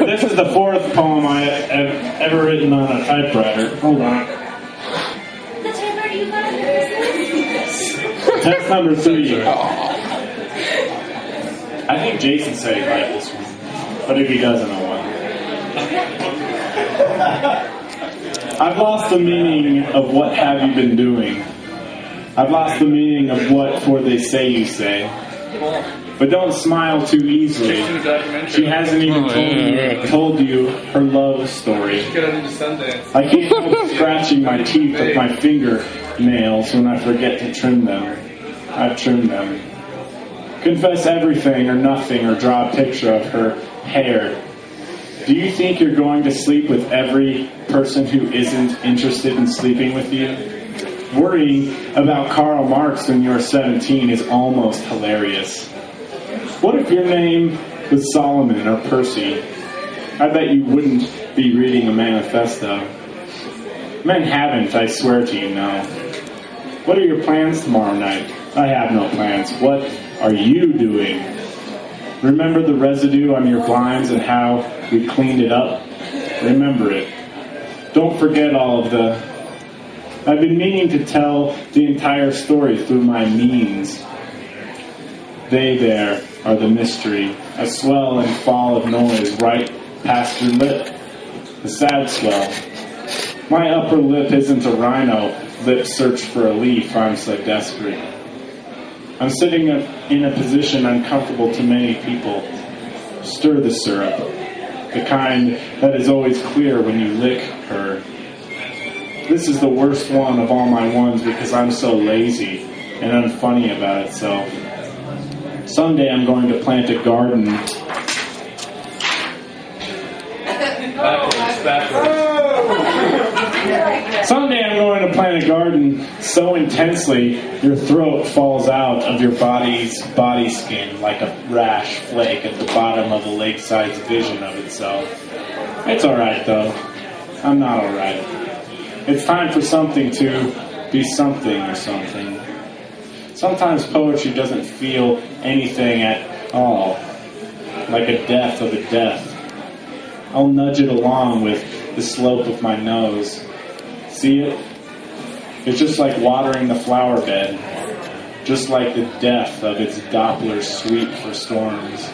This is the fourth poem I have ever written on a typewriter. Hold on. The typewriter you got on Christmas? Text number 3. I think Jason said he liked this one. But if he doesn't, oh well. I've lost the meaning of what have you been doing. I've lost the meaning of what for they say you say. But don't smile too easily. She hasn't even told you her love story. I can't help scratching my teeth with my fingernails when I forget to trim them. I've trimmed them. Confess everything or nothing or draw a picture of her hair. Do you think you're going to sleep with every person who isn't interested in sleeping with you? Worrying about Karl Marx when you're 17 is almost hilarious. What if your name was Solomon or Percy? I bet you wouldn't be reading a manifesto. Men haven't, I swear to you, no. What are your plans tomorrow night? I have no plans. What are you doing? Remember the residue on your blinds and how we cleaned it up? Remember it. Don't forget all of the... I've been meaning to tell the entire story through my means. They there are the mystery. A swell and fall of noise right past your lip. A sad swell. My upper lip isn't a rhino. Lips search for a leaf. I'm so desperate. I'm sitting in a position uncomfortable to many people. Stir the syrup. The kind that is always clear when you lick her. This is the worst one of all my ones because I'm so lazy and unfunny about it, so... Someday I'm going to plant a garden. Someday I'm going to plant a garden so intensely your throat falls out of your body's body skin like a rash flake at the bottom of a lakeside's vision of itself. It's alright though. I'm not alright. It's time for something to be something or something. Sometimes poetry doesn't feel anything at all, like a death of a death. I'll nudge it along with the slope of my nose. See it? It's just like watering the flower bed, just like the death of its Doppler sweep for storms.